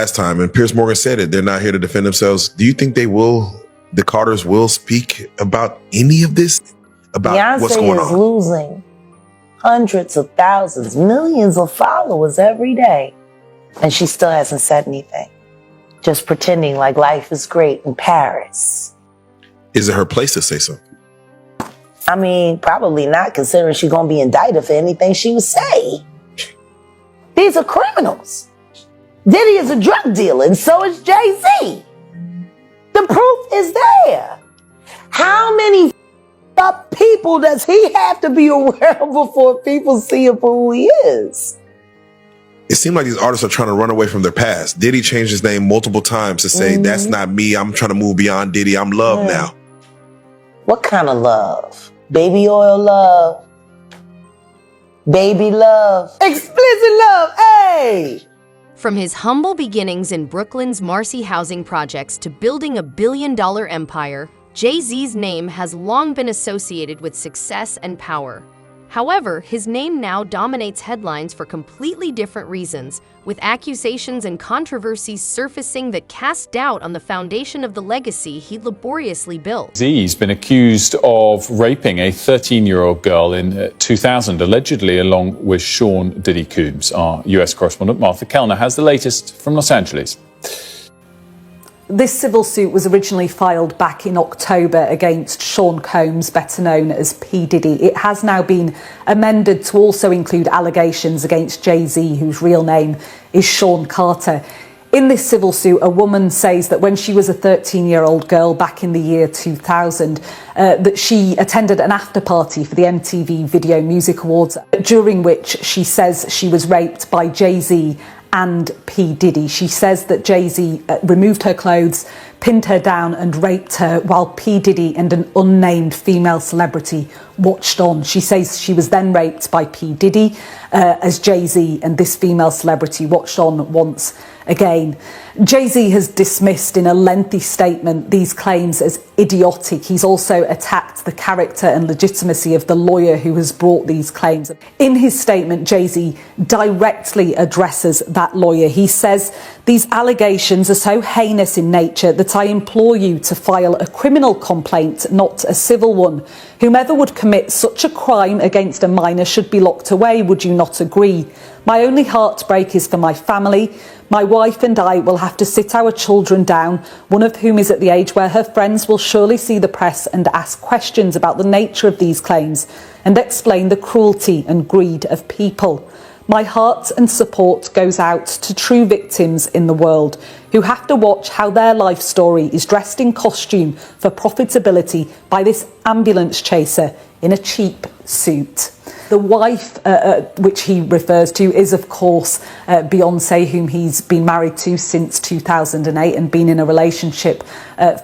last time, and Piers Morgan said it, they're not here to defend themselves. Do you think the Carters will speak about any of this? About Beyonce what's going is on? losing hundreds of thousands, millions of followers every day. And she still hasn't said anything. Just pretending like life is great in Paris. Is it her place to say something? I mean, probably not, considering she's going to be indicted for anything she would say. These are criminals. Diddy is a drug dealer, and so is Jay-Z. The proof is there. How many up people does he have to be aware of before people see him for who he is? It seems like these artists are trying to run away from their past. Diddy changed his name multiple times to say, that's not me. I'm trying to move beyond Diddy. I'm love now. What kind of love? Baby oil love? Baby love? Explicit love, hey! From his humble beginnings in Brooklyn's Marcy housing projects to building a billion-dollar empire, Jay-Z's name has long been associated with success and power. However, his name now dominates headlines for completely different reasons, with accusations and controversies surfacing that cast doubt on the foundation of the legacy he laboriously built. He's been accused of raping a 13-year-old girl in 2000, allegedly along with Sean Diddy Combs. Our US correspondent Martha Kellner has the latest from Los Angeles. This civil suit was originally filed back in October against Sean Combs, better known as P. Diddy. It has now been amended to also include allegations against Jay-Z, whose real name is Sean Carter. In this civil suit, a woman says that when she was a 13-year-old girl back in the year 2000, that she attended an after party for the MTV Video Music Awards, during which she says she was raped by Jay-Z and P. Diddy. She says that Jay-Z removed her clothes, pinned her down and raped her while P. Diddy and an unnamed female celebrity watched on. She says she was then raped by P. Diddy as Jay-Z and this female celebrity watched on once again. Jay-Z has dismissed in a lengthy statement these claims as idiotic. He's also attacked the character and legitimacy of the lawyer who has brought these claims. In his statement, Jay-Z directly addresses that lawyer. He says, "These allegations are so heinous in nature that I implore you to file a criminal complaint, not a civil one. Whomever would commit such a crime against a minor should be locked away. Would you not agree? My only heartbreak is for my family. My wife and I will have to sit our children down, one of whom is at the age where her friends will surely see the press and ask questions about the nature of these claims and explain the cruelty and greed of people. My heart and support goes out to true victims in the world who have to watch how their life story is dressed in costume for profitability by this ambulance chaser in a cheap suit." The wife, which he refers to, is of course Beyoncé, whom he's been married to since 2008 and been in a relationship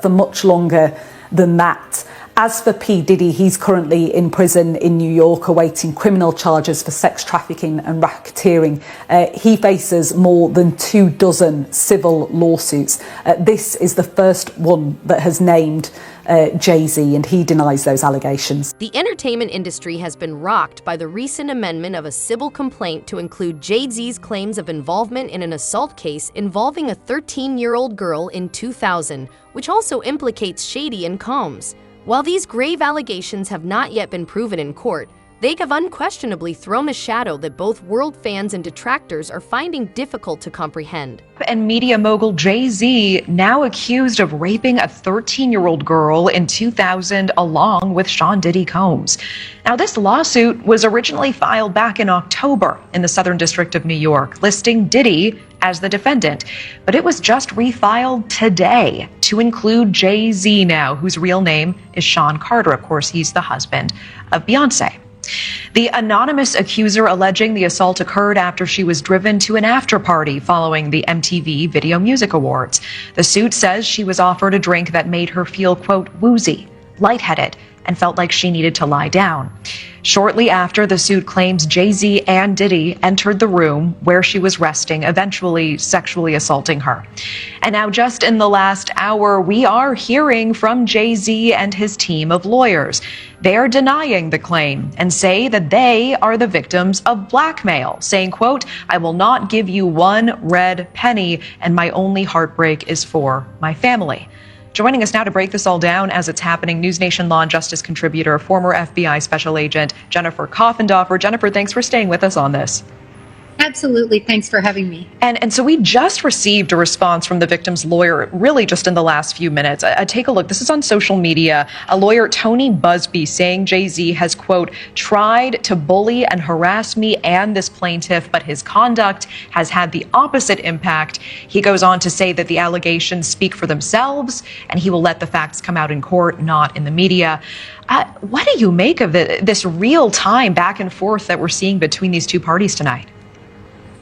for much longer than that. As for P. Diddy, he's currently in prison in New York awaiting criminal charges for sex trafficking and racketeering. He faces more than 24 civil lawsuits. This is the first one that has named Jay-Z, and he denies those allegations. The entertainment industry has been rocked by the recent amendment of a civil complaint to include Jay-Z's claims of involvement in an assault case involving a 13-year-old girl in 2000, which also implicates Shady and Combs. While these grave allegations have not yet been proven in court, they have unquestionably thrown a shadow that both world fans and detractors are finding difficult to comprehend. And media mogul Jay-Z now accused of raping a 13-year-old girl in 2000 along with Sean Diddy Combs. Now, this lawsuit was originally filed back in October in the Southern District of New York, listing Diddy as the defendant. But it was just refiled today to include Jay-Z now, whose real name is Sean Carter. Of course, he's the husband of Beyoncé. The anonymous accuser alleging the assault occurred after she was driven to an after party following the MTV Video Music Awards. The suit says she was offered a drink that made her feel, quote, woozy, lightheaded, and felt like she needed to lie down. Shortly after, the suit claims Jay-Z and Diddy entered the room where she was resting, eventually sexually assaulting her. And now, just in the last hour, we are hearing from Jay-Z and his team of lawyers. They are denying the claim and say that they are the victims of blackmail, saying, quote, "I will not give you one red penny, and my only heartbreak is for my family." Joining us now to break this all down as it's happening, News Nation Law and Justice contributor, former FBI Special Agent Jennifer Coffendorfer. Jennifer, thanks for staying with us on this. Absolutely. Thanks for having me. And so we just received a response from the victim's lawyer, really just in the last few minutes. Take a look. This is on social media. A lawyer, Tony Busby, saying Jay-Z has, quote, "tried to bully and harass me and this plaintiff, but his conduct has had the opposite impact." He goes on to say that the allegations speak for themselves and he will let the facts come out in court, not in the media. What do you make of this real-time back and forth that we're seeing between these two parties tonight?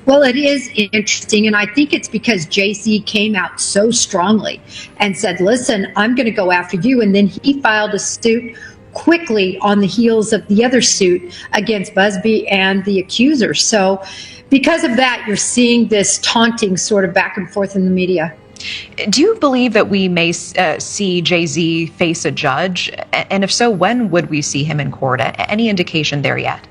Well, it is interesting, and I think it's because Jay-Z came out so strongly and said, listen, I'm going to go after you. And then he filed a suit quickly on the heels of the other suit against Busby and the accuser. So because of that, you're seeing this taunting sort of back and forth in the media. Do you believe that we may see Jay-Z face a judge? And if so, when would we see him in court? Any indication there yet?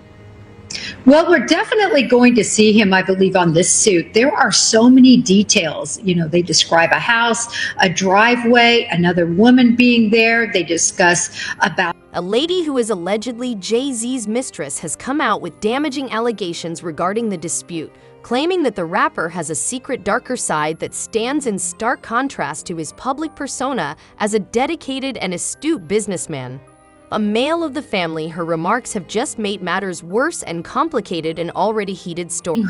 Well, we're definitely going to see him, I believe, on this suit. There are so many details. You know, they describe a house, a driveway, another woman being there. They discuss about a lady who is allegedly Jay-Z's mistress has come out with damaging allegations regarding the dispute, claiming that the rapper has a secret darker side that stands in stark contrast to his public persona as a dedicated and astute businessman. A male of the family, her remarks have just made matters worse and complicated an already heated story.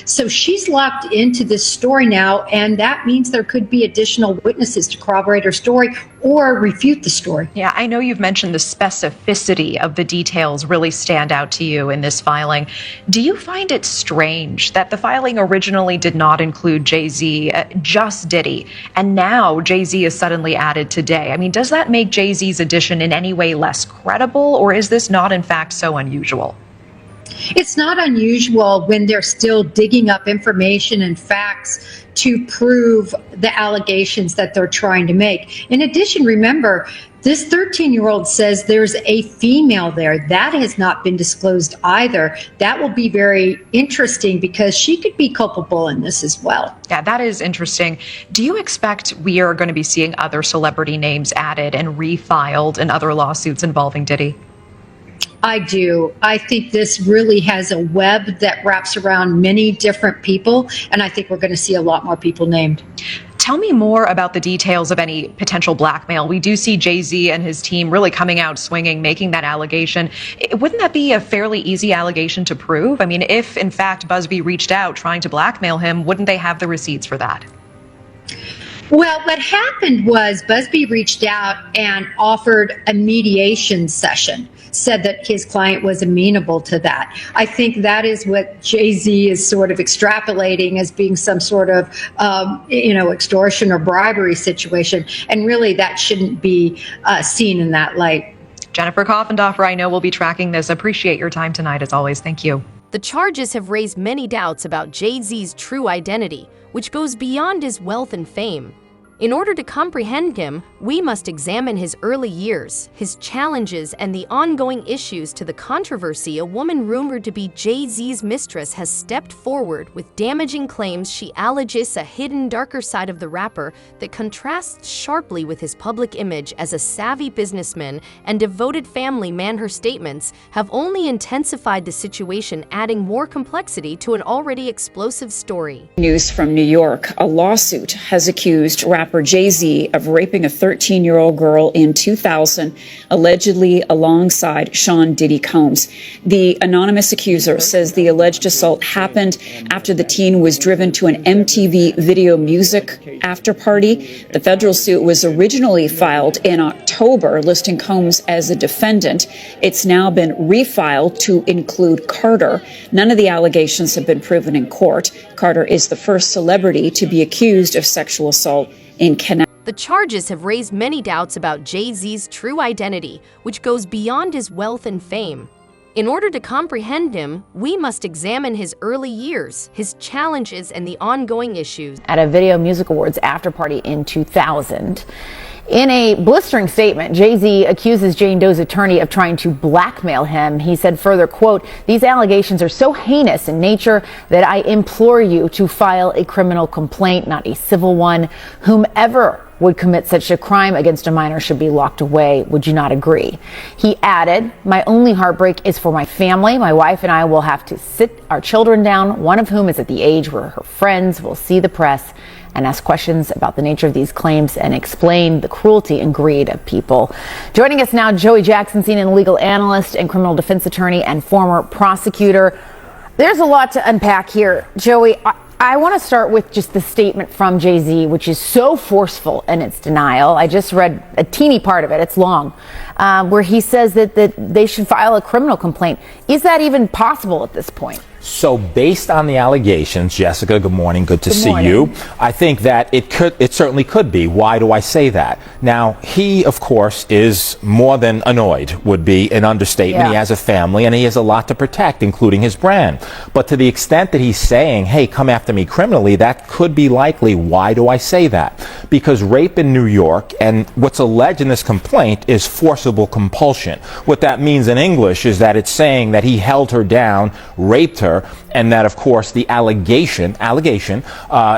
So she's locked into this story now, and that means there could be additional witnesses to corroborate her story or refute the story. Yeah, I know you've mentioned the specificity of the details really stand out to you in this filing. Do you find it strange that the filing originally did not include Jay-Z, just Diddy, and now Jay-Z is suddenly added today? I mean, does that make Jay-Z's addition in any way less credible, or is this not in fact so unusual? It's not unusual when they're still digging up information and facts to prove the allegations that they're trying to make. In addition, remember, this 13-year-old says there's a female there. That has not been disclosed either. That will be very interesting because she could be culpable in this as well. Yeah, that is interesting. Do you expect we are going to be seeing other celebrity names added and refiled in other lawsuits involving Diddy? I do. I think this really has a web that wraps around many different people, and I think we're going to see a lot more people named. Tell me more about the details of any potential blackmail. We do see Jay-Z and his team really coming out swinging, making that allegation. Wouldn't that be a fairly easy allegation to prove? I mean, if in fact Busby reached out trying to blackmail him, wouldn't they have the receipts for that? Well, what happened was Busby reached out and offered a mediation session, said that his client was amenable to that. I think that is what Jay-Z is sort of extrapolating as being some sort of, extortion or bribery situation. And really, that shouldn't be seen in that light. Jennifer Coffendorfer, I know we'll be tracking this. Appreciate your time tonight, as always. Thank you. The charges have raised many doubts about Jay-Z's true identity, which goes beyond his wealth and fame. In order to comprehend him, we must examine his early years, his challenges, and the ongoing issues to the controversy. A woman rumored to be Jay-Z's mistress has stepped forward with damaging claims she alleges a hidden darker side of the rapper that contrasts sharply with his public image as a savvy businessman and devoted family man. Her statements have only intensified the situation, adding more complexity to an already explosive story. News from New York. A lawsuit has accused rapper Jay-Z of raping a 13-year-old girl in 2000, allegedly alongside Sean Diddy Combs. The anonymous accuser says the alleged assault happened after the teen was driven to an MTV Video Music after party. The federal suit was originally filed in October, listing Combs as a defendant. It's now been refiled to include Carter. None of the allegations have been proven in court. Carter is the first celebrity to be accused of sexual assault in Canada. The charges have raised many doubts about Jay-Z's true identity, which goes beyond his wealth and fame. In order to comprehend him, we must examine his early years, his challenges, and the ongoing issues. At a Video Music Awards after party in 2000, in a blistering statement, Jay-Z accuses Jane Doe's attorney of trying to blackmail him. He said further, quote, "These allegations are so heinous in nature that I implore you to file a criminal complaint, not a civil one. Whomever would commit such a crime against a minor should be locked away. Would you not agree?" He added, "My only heartbreak is for my family. My wife and I will have to sit our children down, one of whom is at the age where her friends will see the press and ask questions about the nature of these claims and explain the cruelty and greed of people." Joining us now, Joey Jackson, CNN legal analyst and criminal defense attorney and former prosecutor. There's a lot to unpack here. Joey, I want to start with just the statement from Jay-Z, which is so forceful in its denial. I just read a teeny part of it. It's long, where he says that they should file a criminal complaint. Is that even possible at this point? So based on the allegations, Jessica, good morning, good to see you. I think that it certainly could be. Why do I say that? Now, he, of course, is more than annoyed, would be an understatement. He has a family and he has a lot to protect, including his brand. But to the extent that he's saying, hey, come after me criminally, that could be likely. Why do I say that? Because rape in New York, and what's alleged in this complaint, is forcible compulsion. What that means in English is that it's saying that he held her down, raped her, and that, of course, the allegation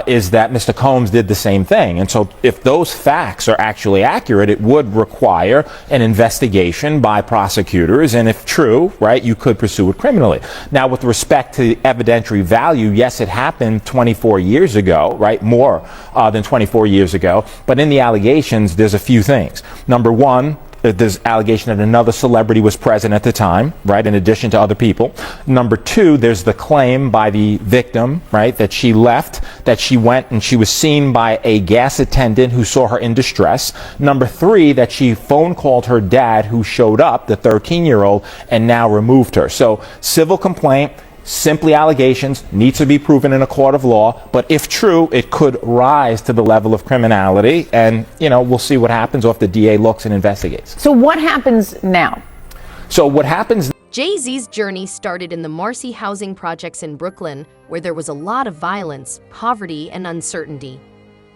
is that Mr. Combs did the same thing. And so if those facts are actually accurate, it would require an investigation by prosecutors. And if true, right, you could pursue it criminally. Now, with respect to evidentiary value, yes, it happened 24 years ago, right, more than 24 years ago. But in the allegations, there's a few things. Number one, there's allegation that another celebrity was present at the time, right, in addition to other people. Number two, there's the claim by the victim, right, that she left, that she went and she was seen by a gas attendant who saw her in distress. Number three, that she phone called her dad, who showed up, the 13-year-old, and now removed her. So civil complaint, simply allegations, needs to be proven in a court of law, but if true, it could rise to the level of criminality, and, you know, we'll see what happens if the DA looks and investigates. So what happens now? So what happens? Jay-Z's journey started in the Marcy housing projects in Brooklyn, where there was a lot of violence, poverty, and uncertainty.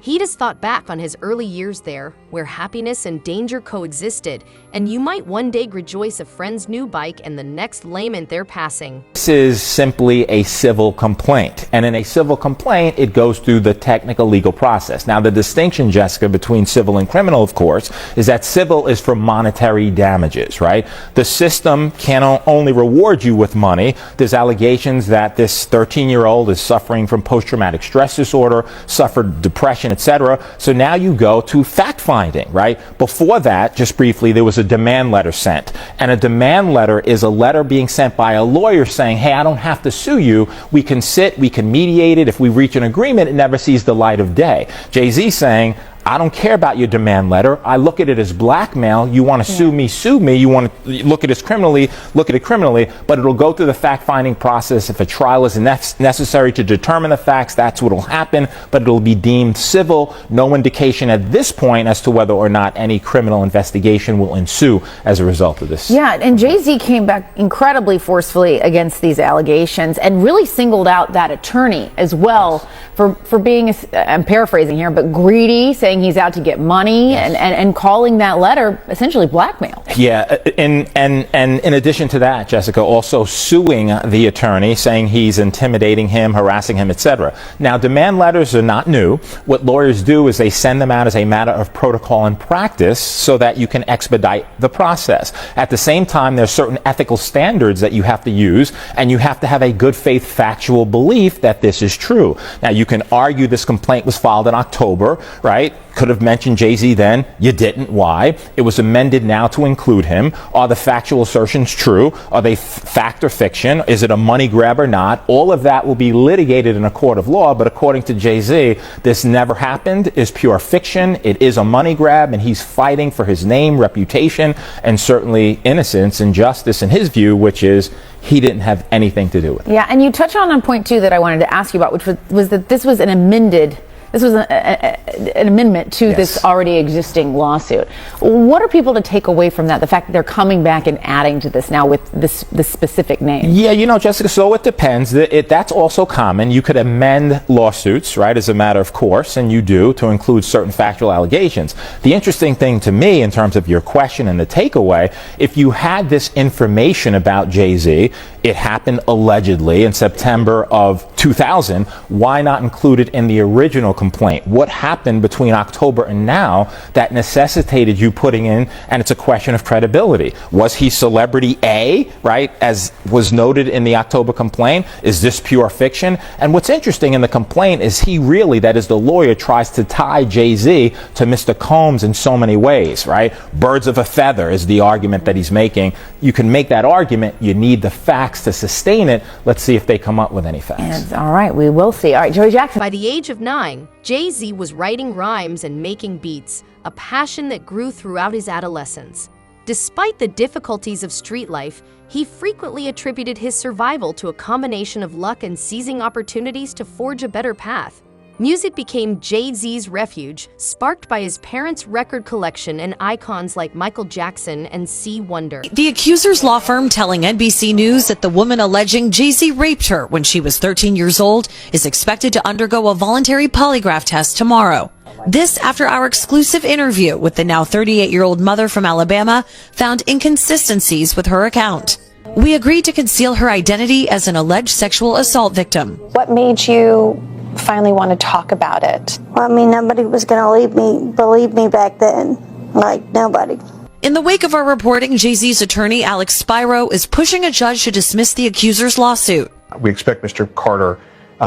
He has thought back on his early years there, where happiness and danger coexisted, and you might one day rejoice a friend's new bike and the next lament they're passing. This is simply a civil complaint, and in a civil complaint, it goes through the technical legal process. Now, the distinction, Jessica, between civil and criminal, of course, is that civil is for monetary damages, right? The system can only reward you with money. There's allegations that this 13-year-old is suffering from post-traumatic stress disorder, suffered depression, etc. So now you go to fact-finding, right? Before that, just briefly, there was a demand letter sent. And a demand letter is a letter being sent by a lawyer saying, hey, I don't have to sue you. We can sit, we can mediate it. If we reach an agreement, it never sees the light of day. Jay-Z saying, I don't care about your demand letter. I look at it as blackmail. You want to sue me, sue me. You want to look at it criminally, look at it criminally, but it'll go through the fact-finding process. If a trial is necessary to determine the facts, that's what will happen, but it'll be deemed civil. No indication at this point as to whether or not any criminal investigation will ensue as a result of this. Yeah, and Jay-Z came back incredibly forcefully against these allegations and really singled out that attorney as well for being, I'm paraphrasing here, but greedy, saying he's out to get money, and calling that letter essentially blackmail. Yeah, and in addition to that, Jessica, also suing the attorney, saying he's intimidating him, harassing him, etc. Now, demand letters are not new. What lawyers do is they send them out as a matter of protocol and practice so that you can expedite the process. At the same time, there's certain ethical standards that you have to use, and you have to have a good faith factual belief that this is true. Now, you can argue this complaint was filed in October, right? Could have mentioned Jay-Z then. You didn't. Why? It was amended now to include him. Are the factual assertions true? Are they fact or fiction? Is it a money grab or not? All of that will be litigated in a court of law, but according to Jay-Z, this never happened, is pure fiction. It is a money grab, and he's fighting for his name, reputation, and certainly innocence and justice in his view, which is he didn't have anything to do with it. Yeah, and you touch on point two that I wanted to ask you about, which was that this was an amended This was an amendment to this already existing lawsuit. What are people to take away from that? The fact that they're coming back and adding to this now with this specific name? Yeah, you know, Jessica, so it depends. That's also common. You could amend lawsuits, right, as a matter of course, and you do, to include certain factual allegations. The interesting thing to me in terms of your question and the takeaway, if you had this information about Jay-Z, it happened allegedly in September of 2000, why not include it in the original complaint? What happened between October and now that necessitated you putting in, and it's a question of credibility. Was he celebrity A, right, as was noted in the October complaint? Is this pure fiction? And what's interesting in the complaint is he really, that is the lawyer, tries to tie Jay-Z to Mr. Combs in so many ways, right? Birds of a feather is the argument that he's making. You can make that argument. You need the facts to sustain it. Let's see if they come up with any facts. All right, we will see. All right, Joey Jackson. By the age of 9, Jay-Z was writing rhymes and making beats, a passion that grew throughout his adolescence. Despite the difficulties of street life, he frequently attributed his survival to a combination of luck and seizing opportunities to forge a better path. Music became Jay-Z's refuge, sparked by his parents' record collection and icons like Michael Jackson and C. Wonder. The accuser's law firm telling NBC News that the woman alleging Jay-Z raped her when she was 13 years old is expected to undergo a voluntary polygraph test tomorrow. This after our exclusive interview with the now 38-year-old mother from Alabama found inconsistencies with her account. We agreed to conceal her identity as an alleged sexual assault victim. What made you finally want to talk about it? Well, I mean, nobody was going to believe me back then. Like, nobody. In the wake of our reporting, Jay-Z's attorney, Alex Spiro, is pushing a judge to dismiss the accuser's lawsuit. We expect Mr. Carter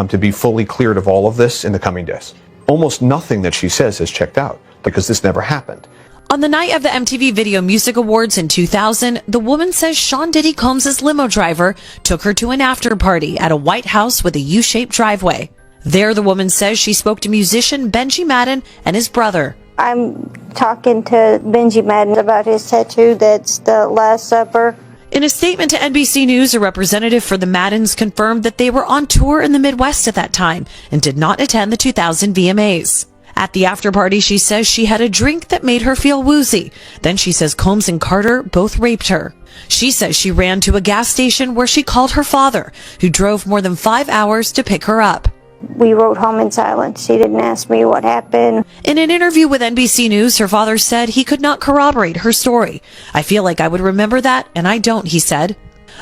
to be fully cleared of all of this in the coming days. Almost nothing that she says has checked out because this never happened. On the night of the MTV Video Music Awards in 2000, the woman says Sean Diddy Combs' limo driver took her to an after party at a White House with a U-shaped driveway. There, the woman says she spoke to musician Benji Madden and his brother. I'm talking to Benji Madden about his tattoo that's the Last Supper. In a statement to NBC News, a representative for the Maddens confirmed that they were on tour in the Midwest at that time and did not attend the 2000 VMAs. At the after party, she says she had a drink that made her feel woozy. Then she says Combs and Carter both raped her. She says she ran to a gas station where she called her father, who drove more than 5 hours to pick her up. We rode home in silence. She didn't ask me what happened. In an interview with NBC News, her father said he could not corroborate her story. I feel like I would remember that, and I don't, he said.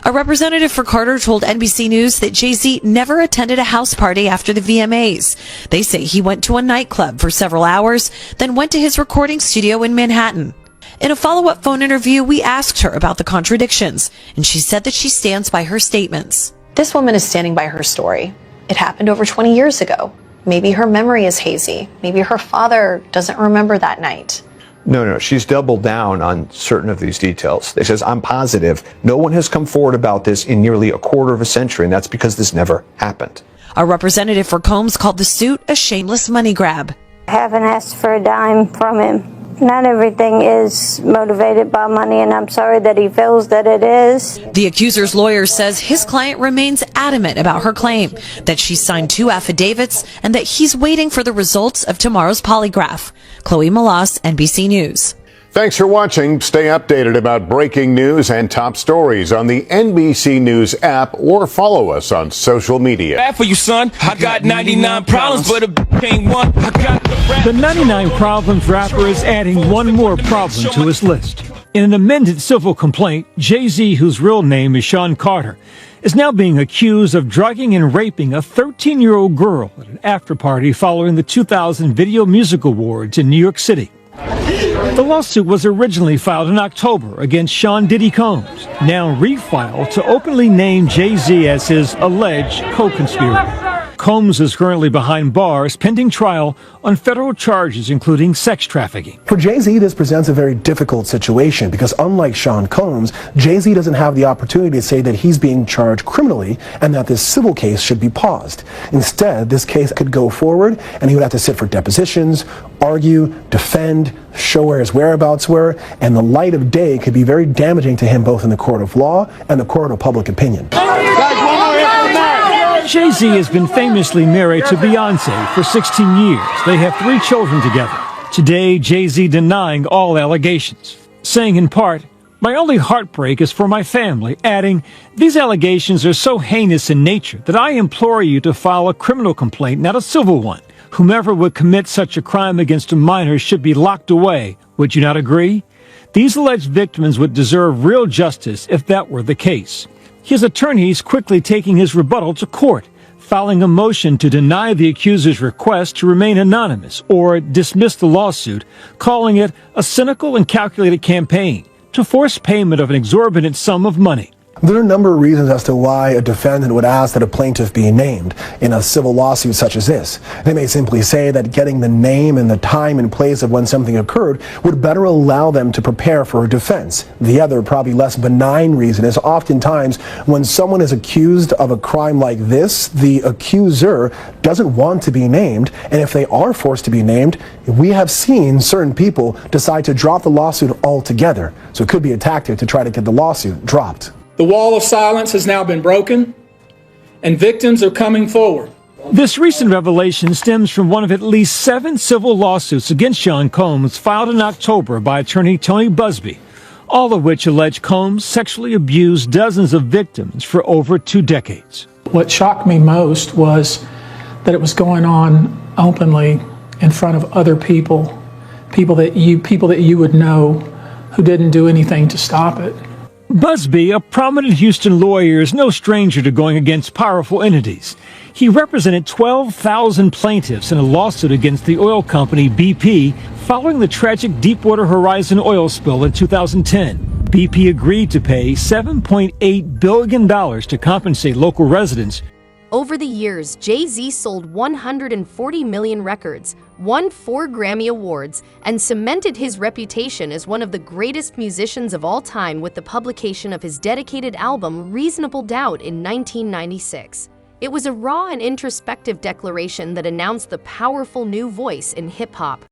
A representative for Carter told NBC News that Jay-Z never attended a house party after the VMAs. They say he went to a nightclub for several hours, then went to his recording studio in Manhattan. In a follow-up phone interview, we asked her about the contradictions, and she said that she stands by her statements. This woman is standing by her story. It happened over 20 years ago. Maybe her memory is hazy. Maybe her father doesn't remember that night. No, she's doubled down on certain of these details. They says, I'm positive no one has come forward about this in nearly a quarter of a century, and that's because this never happened. A representative for Combs called the suit a shameless money grab. I haven't asked for a dime from him. Not everything is motivated by money, and I'm sorry that he feels that it is. The accuser's lawyer says his client remains adamant about her claim, that she signed 2 affidavits, and that he's waiting for the results of tomorrow's polygraph. Chloe Malas, NBC News. Thanks for watching. Stay updated about breaking news and top stories on the NBC News app or follow us on social media. Bad for you, son. I got 99 problems, but a ain't one. I got the 99 Problems rapper is adding one more problem to his list. In an amended civil complaint, Jay-Z, whose real name is Sean Carter, is now being accused of drugging and raping a 13-year-old girl at an after-party following the 2000 Video Music Awards in New York City. The lawsuit was originally filed in October against Sean Diddy Combs, now refiled to openly name Jay-Z as his alleged co-conspirator. Combs is currently behind bars pending trial on federal charges including sex trafficking. For Jay-Z, this presents a very difficult situation because unlike Sean Combs, Jay-Z doesn't have the opportunity to say that he's being charged criminally and that this civil case should be paused. Instead, this case could go forward and he would have to sit for depositions, argue, defend, show where his whereabouts were, and the light of day could be very damaging to him both in the court of law and the court of public opinion. Jay-Z has been famously married to Beyoncé for 16 years. They have 3 children together. Today, Jay-Z denying all allegations, saying in part, "My only heartbreak is for my family," adding, "These allegations are so heinous in nature that I implore you to file a criminal complaint, not a civil one. Whomever would commit such a crime against a minor should be locked away. Would you not agree? These alleged victims would deserve real justice if that were the case." His attorneys quickly taking his rebuttal to court, filing a motion to deny the accuser's request to remain anonymous or dismiss the lawsuit, calling it a cynical and calculated campaign to force payment of an exorbitant sum of money. There are a number of reasons as to why a defendant would ask that a plaintiff be named in a civil lawsuit such as this. They may simply say that getting the name and the time and place of when something occurred would better allow them to prepare for a defense. The other, probably less benign reason is oftentimes when someone is accused of a crime like this, the accuser doesn't want to be named, and if they are forced to be named, we have seen certain people decide to drop the lawsuit altogether. So it could be a tactic to try to get the lawsuit dropped. The wall of silence has now been broken, and victims are coming forward. This recent revelation stems from one of at least 7 civil lawsuits against Sean Combs filed in October by attorney Tony Busby, all of which allege Combs sexually abused dozens of victims for over 2 decades. What shocked me most was that it was going on openly in front of other people, people that you would know who didn't do anything to stop it. Busby, a prominent Houston lawyer, is no stranger to going against powerful entities. He represented 12,000 plaintiffs in a lawsuit against the oil company BP following the tragic Deepwater Horizon oil spill in 2010. BP agreed to pay $7.8 billion to compensate local residents. Over the years, Jay-Z sold 140 million records, won 4 Grammy Awards, and cemented his reputation as one of the greatest musicians of all time with the publication of his dedicated album Reasonable Doubt in 1996. It was a raw and introspective declaration that announced the powerful new voice in hip-hop.